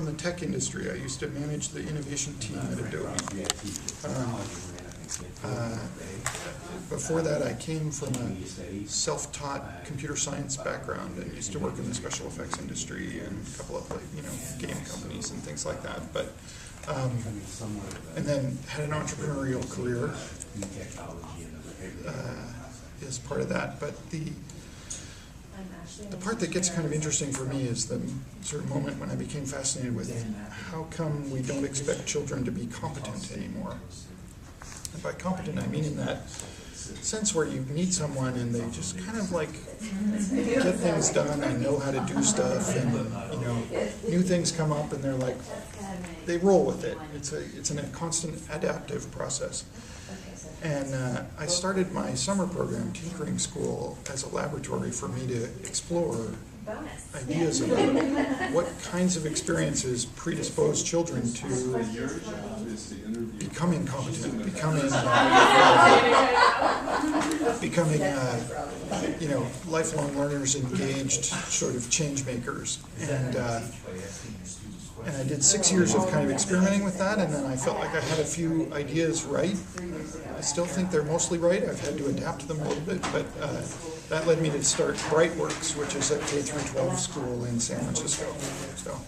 from the tech industry. I used to manage the innovation team at Adobe. Before that, I came from a self-taught computer science background and used to work in the special effects industry and a couple of game companies and things like that. But and then had an entrepreneurial career as part of that. But the part that gets kind of interesting for me is the sort of moment when I became fascinated with how come we don't expect children to be competent anymore. And by competent, I mean in that sense where you meet someone and they just kind of like get things done and know how to do stuff, and new things come up and they're like, they roll with it. It's a constant adaptive process. And I started my summer program, Tinkering School, as a laboratory for me to explore ideas about what kinds of experiences predispose children to becoming competent, becoming lifelong learners, engaged sort of change makers. And I did 6 years of kind of experimenting with that, and then I felt like I had a few ideas right. I still think they're mostly right. I've had to adapt them a little bit, but that led me to start Brightworks, which is a K-12 school in San Francisco. So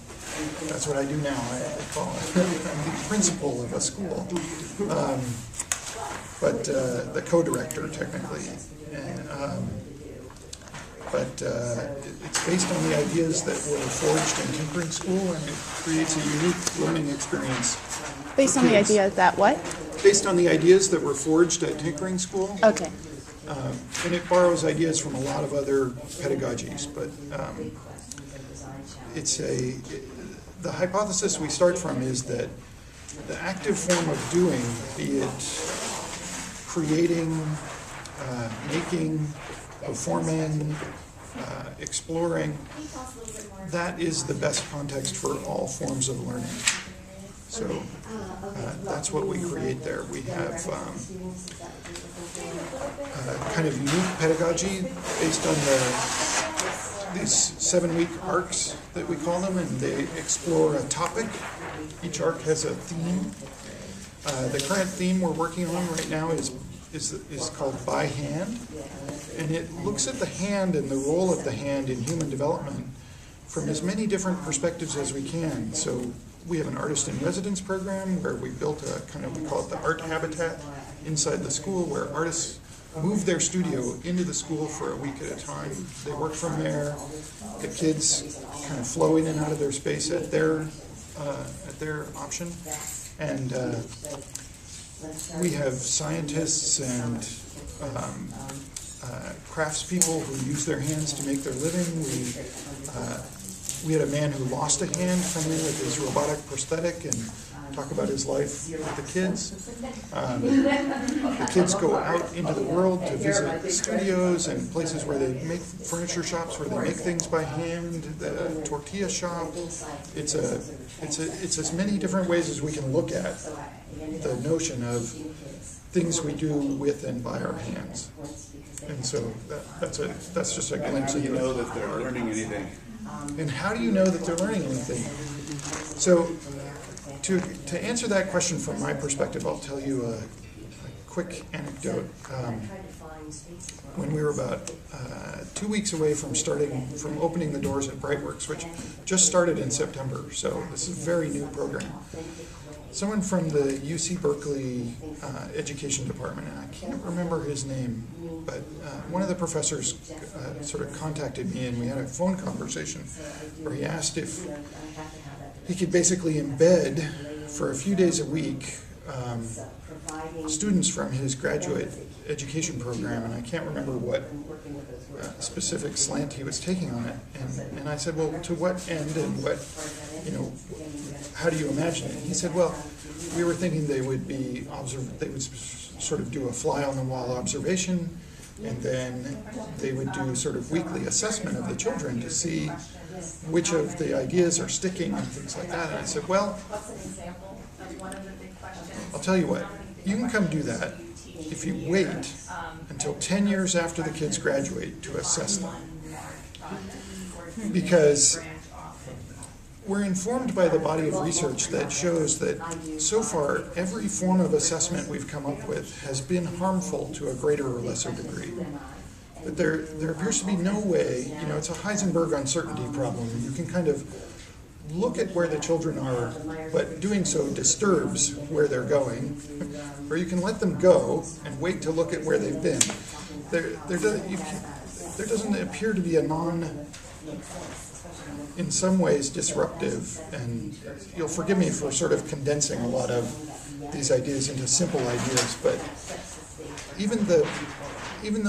that's what I do now. I call it I'm the principal of a school, but the co-director technically. But it's based on the ideas that were forged in Tinkering School, and it creates a unique learning experience. Based on the idea that what? Based on the ideas that were forged at Tinkering School. Okay. And it borrows ideas from a lot of other pedagogies, but the hypothesis we start from is that the active form of doing, be it creating, making, performing, exploring, that is the best context for all forms of learning. So that's what we create there. We have kind of unique pedagogy based on these 7-week arcs that we call them, and they explore a topic. Each arc has a theme. The current theme we're working on right now is called By Hand, and it looks at the hand and the role of the hand in human development from as many different perspectives as we can. So we have an artist in residence program where we built we call it the art habitat inside the school, where artists move their studio into the school for a week at a time. They work from there. The kids kind of flow in and out of their space at their option. And we have scientists and craftspeople who use their hands to make their living. We had a man who lost a hand come in with his robotic prosthetic and talk about his life with the kids. The kids go out into the world to visit studios and places where they make furniture shops, where they make things by hand, the tortilla shop. It's as many different ways as we can look at the notion of things we do with and by our hands. And so that's just a glimpse of How do you know that they're learning anything? And how do you know that they're learning anything? So to answer that question from my perspective, I'll tell you a quick anecdote. When we were about 2 weeks away from opening the doors at Brightworks, which just started in September, so this is a very new program. Someone from the UC Berkeley education department, and I can't remember his name, but one of the professors sort of contacted me, and we had a phone conversation where he asked if he could basically embed for a few days a week students from his graduate education program, and I can't remember what specific slant he was taking on it. And I said, well, to what end and what, how do you imagine it? And he said, well, we were thinking they would sort of do a fly-on-the-wall observation, and then they would do sort of weekly assessment of the children to see which of the ideas are sticking and things like that. And I said, well, I'll tell you what, you can come do that if you wait until 10 years after the kids graduate to assess them. Because we're informed by the body of research that shows that so far every form of assessment we've come up with has been harmful to a greater or lesser degree. But there appears to be no way, it's a Heisenberg uncertainty problem. You can kind of look at where the children are, but doing so disturbs where they're going, or you can let them go and wait to look at where they've been. There doesn't appear to be a in some ways disruptive, and you'll forgive me for sort of condensing a lot of these ideas into simple ideas, but even the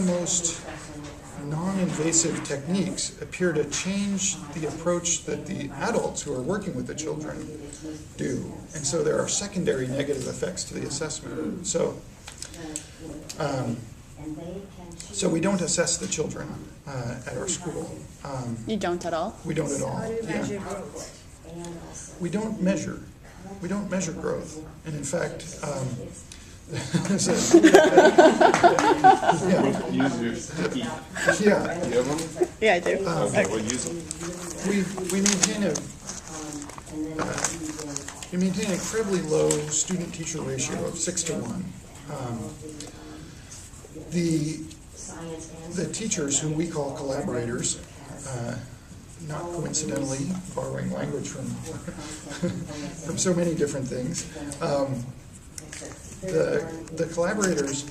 most non-invasive techniques appear to change the approach that the adults who are working with the children do. And so there are secondary negative effects to the assessment. So we don't assess the children at our school. You don't at all? We don't at all. Yeah. We don't measure. We don't measure growth. And in fact, Use your sticky. yeah. You have them? Yeah, I do. Okay, we'll use them. We maintain an incredibly low student-teacher ratio of 6:1. The teachers, who we call collaborators, not coincidentally borrowing language from from so many different things, the collaborators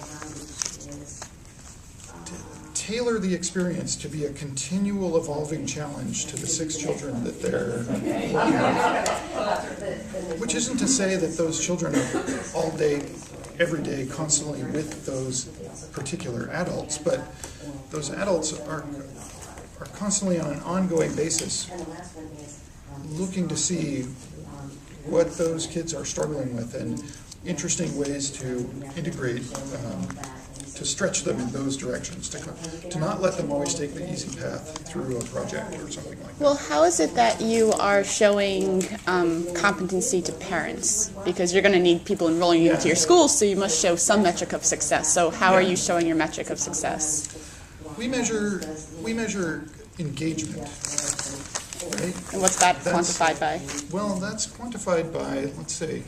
tailor the experience to be a continual evolving challenge to the 6 children that they're working with. Which isn't to say that those children are all day, every day, constantly with those particular adults, but those adults are constantly on an ongoing basis looking to see what those kids are struggling with and interesting ways to integrate, to stretch them in those directions, to not let them always take the easy path through a project or something like that. Well, how is it that you are showing competency to parents? Because you're going to need people enrolling into your schools, so you must show some metric of success. So how are you showing your metric of success? We measure engagement, right? And what's that quantified by? Well, that's quantified by, let's say,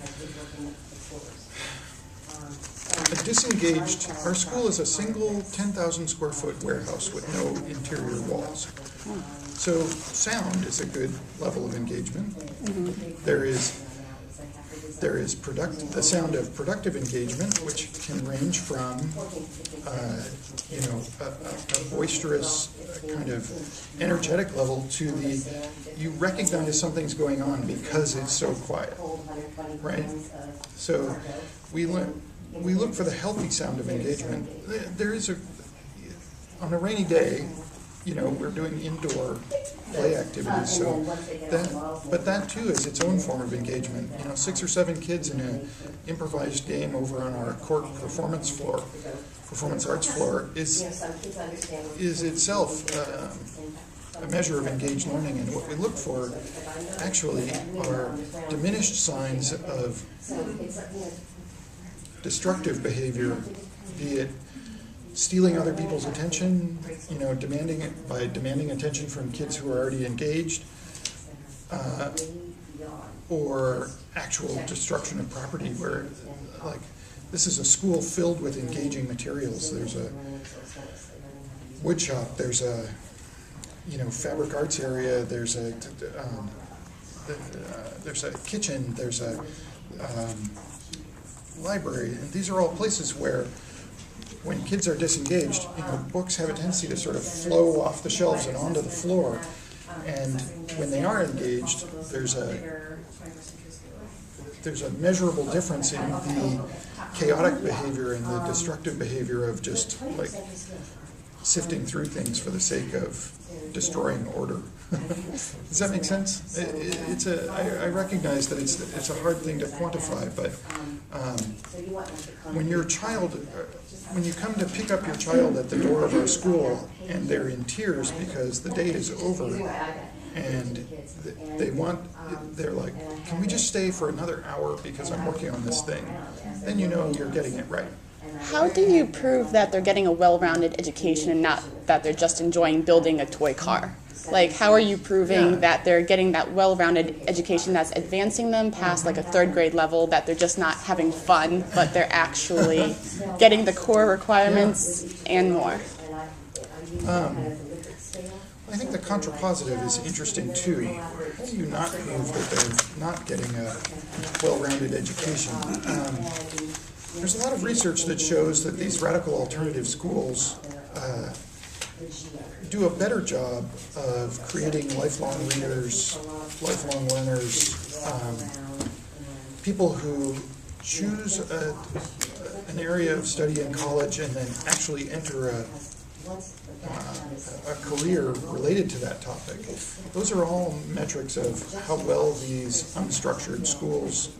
our school is a single 10,000 square foot warehouse with no interior walls. So sound is a good level of engagement. Mm-hmm. There is the sound of productive engagement, which can range from a boisterous kind of energetic level to you recognize something's going on because it's so quiet, right? So we look for the healthy sound of engagement. On a rainy day, we're doing indoor play activities, but that too is its own form of engagement. 6 or 7 kids in an improvised game over on our court performance arts floor is itself a measure of engaged learning. And what we look for actually are diminished signs of destructive behavior, be it stealing other people's attention, demanding attention from kids who are already engaged, or actual destruction of property where, like, this is a school filled with engaging materials. There's a wood shop, there's a, fabric arts area, there's a kitchen, there's a library, and these are all places where when kids are disengaged, books have a tendency to sort of flow off the shelves and onto the floor, and when they are engaged, there's a measurable difference in the chaotic behavior and the destructive behavior of just like sifting through things for the sake of destroying order. Does that make sense? I recognize that it's a hard thing to quantify, but when you come to pick up your child at the door of our school and they're in tears because the date is over and they're like, can we just stay for another hour because I'm working on this thing? Then you're getting it right. How do you prove that they're getting a well-rounded education and not that they're just enjoying building a toy car? Like, how are you proving that they're getting that well-rounded education that's advancing them past like a third grade level, that they're just not having fun, but they're actually getting the core requirements and more? I think the contrapositive is interesting too. How do you not prove that they're not getting a well-rounded education? There's a lot of research that shows that these radical alternative schools do a better job of creating lifelong readers, lifelong learners, people who choose an area of study in college and then actually enter a career related to that topic. Those are all metrics of how well these unstructured schools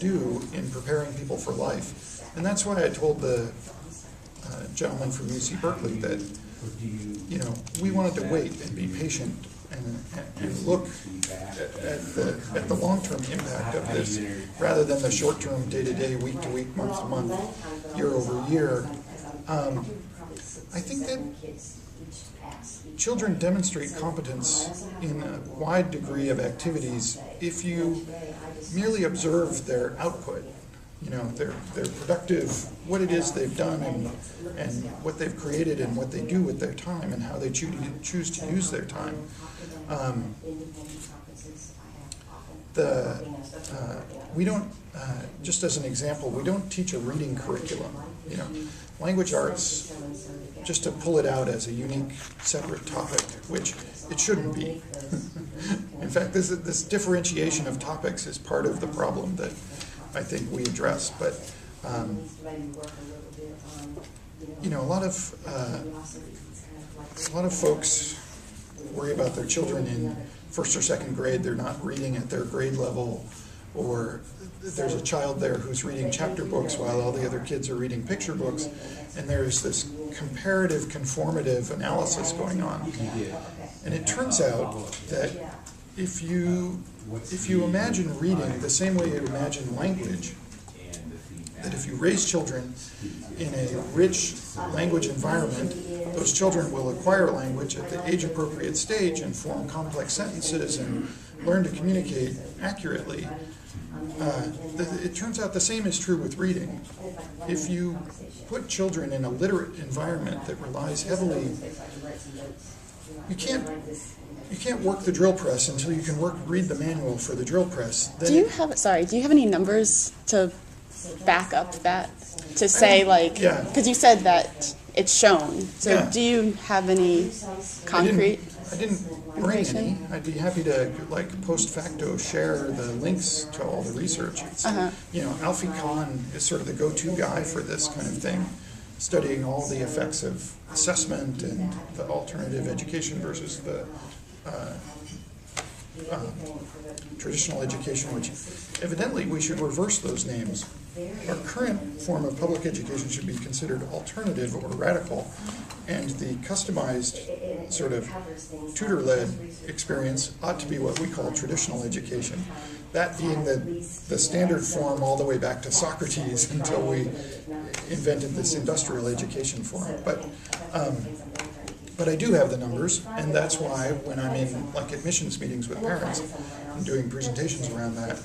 do in preparing people for life. And that's why I told the gentleman from UC Berkeley that, you know, we wanted to wait and be patient and look at the long-term impact of this rather than the short-term, day-to-day, week-to-week, month-to-month, year-over-year. I think that children demonstrate competence in a wide degree of activities if you merely observe their output. You know, their productive, what it is they've done and what they've created and what they do with their time and how they choose to use their time. We don't, just as an example, we don't teach a reading curriculum. You know, language arts, just to pull it out as a unique, separate topic, which it shouldn't be. In fact, this differentiation of topics is part of the problem that I think we address. But you know, a lot of folks worry about their children in first or second grade. They're not reading at their grade level, or there's a child there who's reading chapter books while all the other kids are reading picture books, and there's this comparative conformative analysis going on. And it turns out that if you imagine reading the same way you imagine language, that if you raise children in a rich language environment, those children will acquire language at the age-appropriate stage and form complex sentences and learn to communicate accurately. It turns out the same is true with reading. If you put children in a literate environment that relies heavily, you can't work the drill press until you can read the manual for the drill press. Then do you have any numbers to back up that, to say, like, because you said that it's shown, so do you have any concrete? I didn't bring any. I'd be happy to, like, post facto share the links to all the research. It's, you know, Alfie Kahn is sort of the go-to guy for this kind of thing, studying all the effects of assessment and the alternative education versus the traditional education, which evidently we should reverse those names. Our current form of public education should be considered alternative or radical, and the customized sort of tutor-led experience ought to be what we call traditional education. That being the standard form all the way back to Socrates until we invented this industrial education form. But I do have the numbers, and that's why when I'm in, like, admissions meetings with parents and doing presentations around that,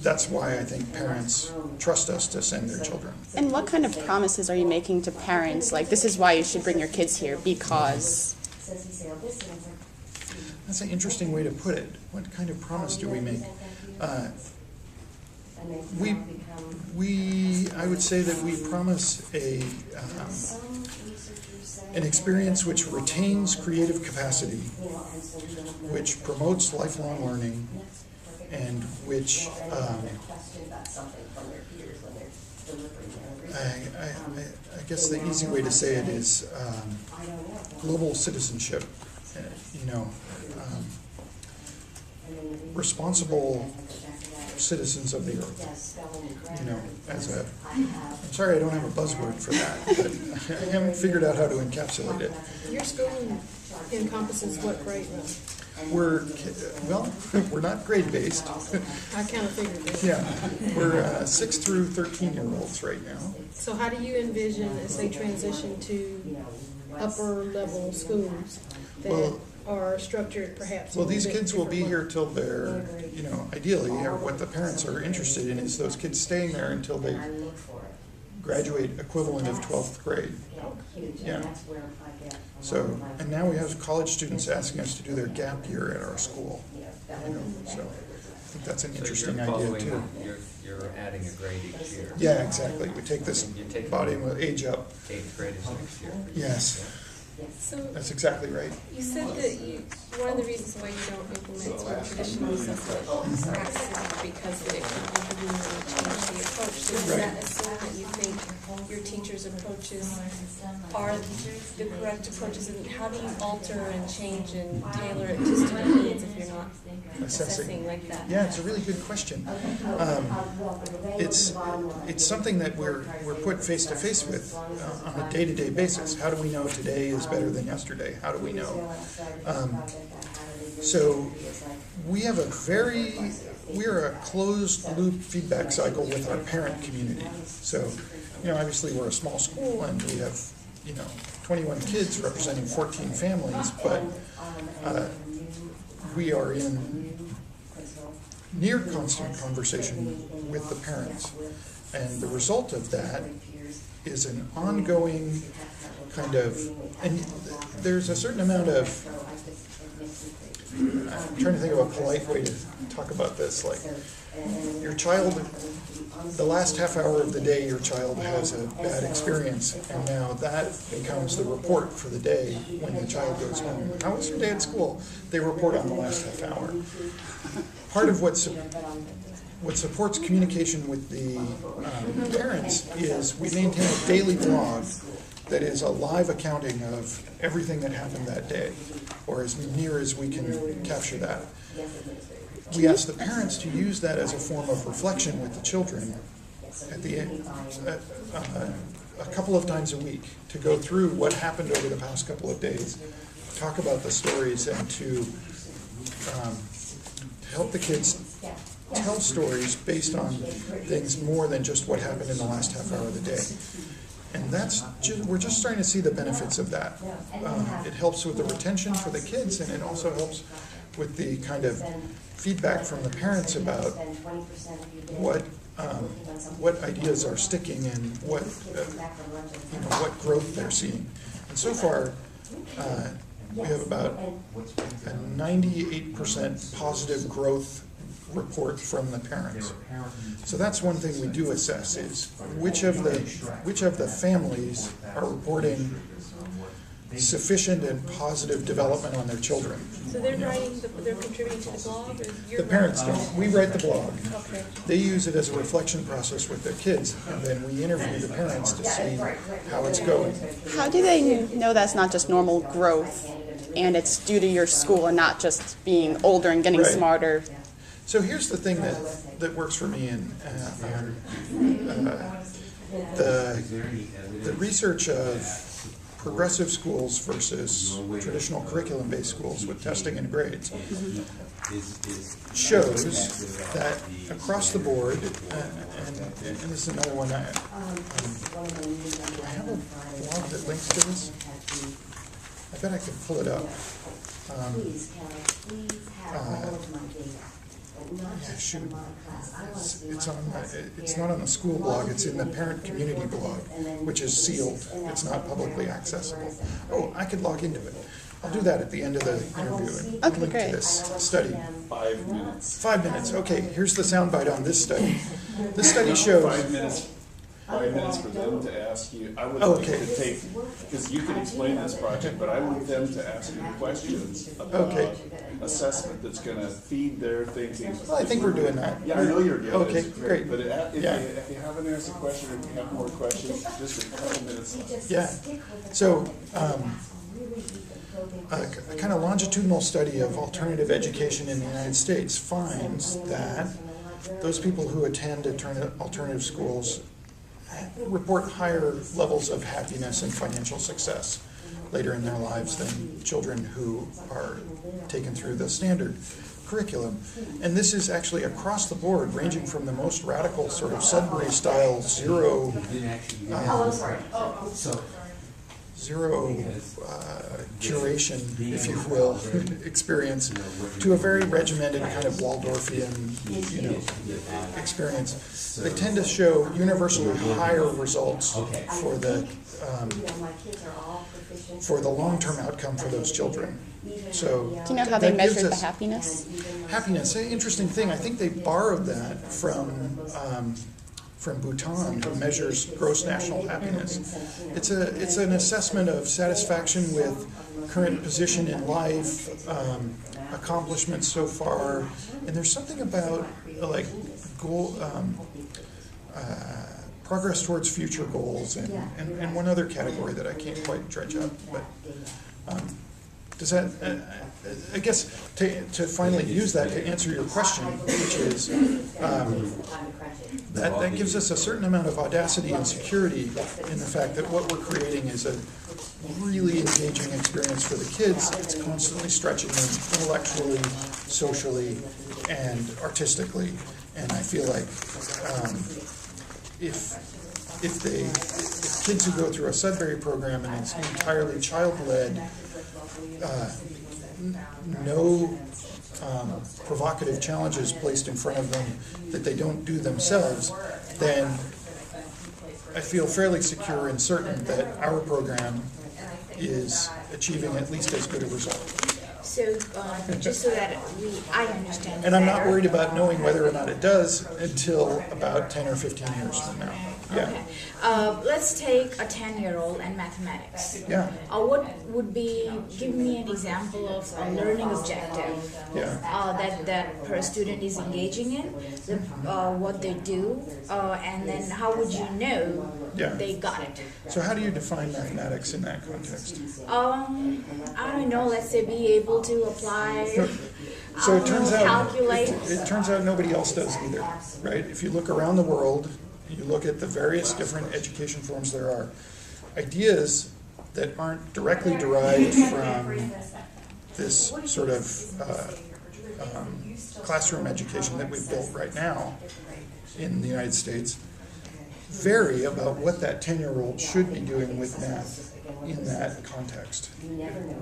that's why I think parents trust us to send their children. And what kind of promises are you making to parents? Like, this is why you should bring your kids here, because... That's an interesting way to put it. What kind of promise do we make? I would say that we promise an experience which retains creative capacity, which promotes lifelong learning, and which I guess the easy way to say it is global citizenship. You know, responsible citizens of the earth. You know, I'm sorry I don't have a buzzword for that, but I haven't figured out how to encapsulate it. Your school encompasses what grade We're not grade-based. I kind of figured that. Yeah, we're 6 through 13-year-olds right now. So how do you envision as they transition to upper level schools that Well- are structured perhaps? a Well, these little bit kids will be different here till they're, ideally, or what the parents are interested in is those kids staying there until they graduate equivalent of 12th grade. Yeah. So, and now we have college students asking us to do their gap year at our school. So I think that's an interesting idea too. You're adding a grade each year. Yeah, exactly. We take this body and we'll age up. 8th grade is next year. Yes, So that's exactly right. you said that one of the reasons why you don't implement sort of traditional assessment practices is because that it could really change the approach. So does that assume that you think your teachers' approaches are the correct approaches? And how do you alter and change and tailor it to student needs if you're not assessing like that? Yeah, it's a really good question. It's something that we're put face to face with on a day-to-day basis. How do we know today is better than yesterday? How do we know? So we have we're a closed loop feedback cycle with our parent community. So, obviously we're a small school and we have, 21 kids representing 14 families, but we are in near constant conversation with the parents. And the result of that is an ongoing kind of, and there's a certain amount of, I'm trying to think of a polite way to talk about this, like your child, the last half hour of the day your child has a bad experience, and now that becomes the report for the day when the child goes home. How was your day at school? They report on the last half hour. Part of what supports communication with the parents is we maintain a daily blog that is a live accounting of everything that happened that day, or as near as we can capture that. We ask the parents to use that as a form of reflection with the children at the end, a couple of times a week, to go through what happened over the past couple of days, talk about the stories, and to help the kids tell stories based on things more than just what happened in the last half hour of the day. And we're just starting to see the benefits of that. It helps with the retention for the kids, and it also helps with the kind of feedback from the parents about what ideas are sticking and what growth they're seeing. And so far, we have about a 98% positive growth report from the parents. So that's one thing we do assess, is which of the families are reporting sufficient and positive development on their children. So they're they're contributing to the blog, or you're? The parents don't. We write the blog. Okay. They use it as a reflection process with their kids, and then we interview the parents to see how it's going. How do they know that's not just normal growth and it's due to your school and not just being older and getting Right. smarter? So here's the thing that works for me in the research of progressive schools versus traditional curriculum-based schools with testing and grades shows that across the board, and this is another one, do I have a blog that links to this? I bet I could pull it up. Yeah, shoot. It's not on the school blog, it's in the parent community blog, which is sealed. It's not publicly accessible. Oh, I could log into it. I'll do that at the end of the interview and link to this study. 5 minutes. 5 minutes. Okay, here's the soundbite on this study. This study shows 5 minutes. 5 minutes for them to ask you. I would like Okay. to take, because you can explain this project, but I want them to ask you questions about Okay. assessment that's going to feed their thinking. Well, I think we're doing that. Yeah, I know you're good. Okay, It's great. But Yeah. if you haven't asked a question or if you have more questions, just a couple minutes left. Yeah. So, a kind of longitudinal study of alternative education in the United States finds that those people who attend alternative schools report higher levels of happiness and financial success later in their lives than children who are taken through the standard curriculum. And this is actually across the board, ranging from the most radical sort of Sudbury style zero curation, if you will, experience, to a very regimented kind of Waldorfian, experience. They tend to show universally higher results for the long-term outcome for those children. So Do you know how they that gives measured the us happiness? happiness? An interesting thing. I think they borrowed that from Bhutan, who measures gross national happiness. It's an assessment of satisfaction with current position in life, accomplishments so far, and there's something about like goal, progress towards future goals, and one other category that I can't quite dredge up, but. Does that, I guess, to finally use that to answer your question, which is, that gives us a certain amount of audacity and security in the fact that what we're creating is a really engaging experience for the kids. It's constantly stretching them intellectually, socially, and artistically. And I feel like if kids who go through a Sudbury program and it's entirely child-led, no provocative challenges placed in front of them that they don't do themselves, then I feel fairly secure and certain that our program is achieving at least as good a result. So, just so that I understand And I'm not better. worried about knowing whether or not it does until about 10 or 15 years from now. Yeah. Okay. Let's take a 10-year-old and mathematics. Yeah. What would be, give me an example of a learning objective Yeah. that per student is engaging in, what they do, and then how would you know Yeah. they got it? So how do you define mathematics in that context? I don't know, let's say be able to apply, So it turns out calculate. it turns out nobody else does either, right? If you look around the world, you look at the various different education forms there are, ideas that aren't directly derived from this sort of classroom education that we've built right now in the United States vary about what that 10-year-old should be doing with math in that context.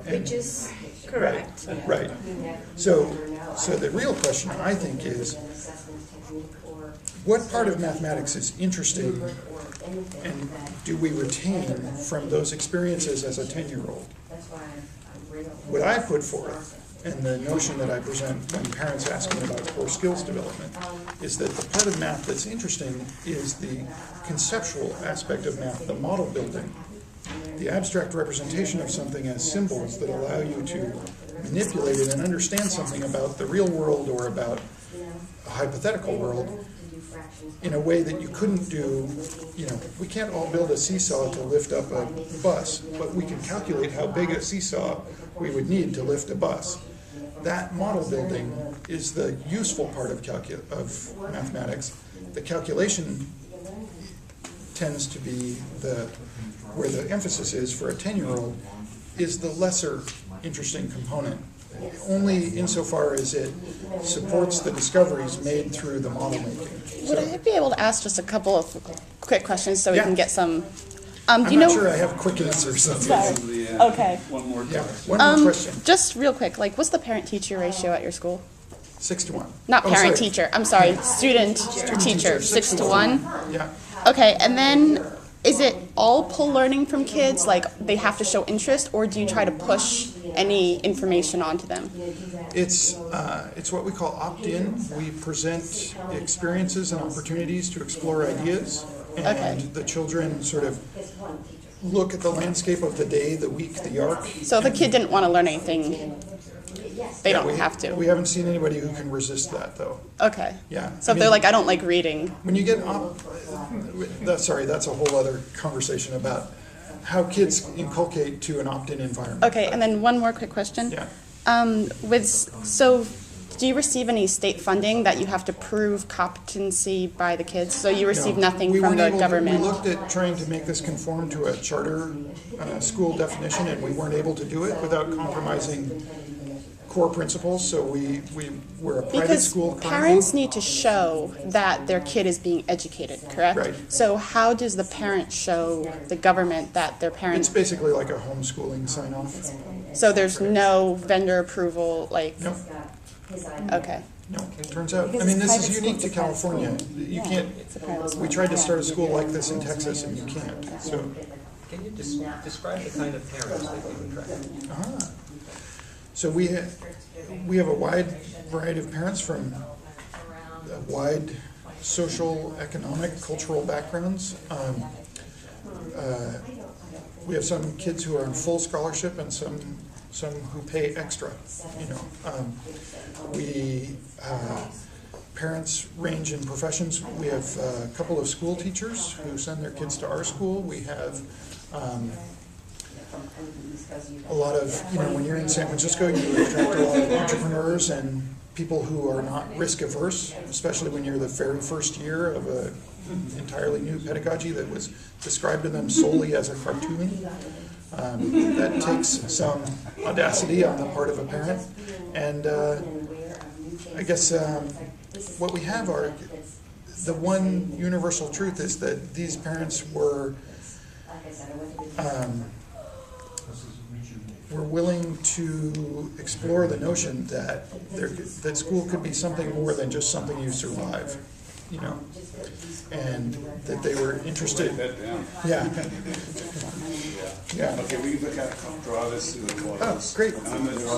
Which is correct. Right. So the real question, I think, is what part of mathematics is interesting and do we retain from those experiences as a 10-year-old? What I put forth, and the notion that I present when parents ask me about core skills development, is that the part of math that's interesting is the conceptual aspect of math, the model building, the abstract representation of something as symbols that allow you to manipulate it and understand something about the real world or about a hypothetical world in a way that you couldn't do. We can't all build a seesaw to lift up a bus, but we can calculate how big a seesaw we would need to lift a bus. That model building is the useful part of mathematics. The calculation tends to be where the emphasis is for a 10-year-old is the lesser interesting component, only insofar as it supports the discoveries made through the model making. Would I be able to ask just a couple of quick questions so we Yeah. can get some? I'm Do you not know? sure I have quick answers. Sorry. Okay. One more Yeah, time. one more question. Just real quick, what's the parent-teacher ratio at your school? 6-to-1. Not Oh, sorry. parent-teacher. I'm sorry, student-teacher. 6-to-1. Yeah. Okay, and then is it all pull learning from kids? Like they have to show interest, or do you try to push any information onto them? It's what we call opt-in. We present experiences and opportunities to explore ideas, and Okay. the children sort of look at the landscape of the day, the week, the arc. So if a kid didn't want to learn anything, they Yeah, don't have to. We haven't seen anybody who can resist that, though. Okay. Yeah. So if they're like, I don't like reading. When you get that's a whole other conversation about how kids inculcate to an opt-in environment. Okay, and then one more quick question. Yeah. So Do you receive any state funding that you have to prove competency by the kids? So you receive No, nothing we from weren't the able to- government? We looked at trying to make this conform to a charter school definition, and we weren't able to do it without compromising core principles, so we're a private Because school currently. parents need to show that their kid is being educated, correct? Right. So how does the parent show the government that their It's parents, basically like a homeschooling sign-off. so there's no vendor approval, like, No, okay. no, it turns out, I mean, this is unique to California. You can't, we tried to start a school like this in Texas, and you can't, so. Can you describe the kind of parents that you attract? So we have a wide variety of parents from a wide social, economic, cultural backgrounds. We have some kids who are on full scholarship and some who pay extra, you know. Parents range in professions. We have a couple of school teachers who send their kids to our school. We have a lot of, you know, when you're in San Francisco, you attract a lot of entrepreneurs and people who are not risk averse, especially when you're the very first year of a entirely new pedagogy that was described to them solely as a cartoon. That takes some audacity on the part of a parent. And I guess what we have are, the one universal truth is that these parents were willing to explore the notion that that school could be something more than just something you survive, you know, and that they were interested. Write that down. Yeah. Yeah. Okay, we gotta draw this to the close. Oh, great. I'm gonna draw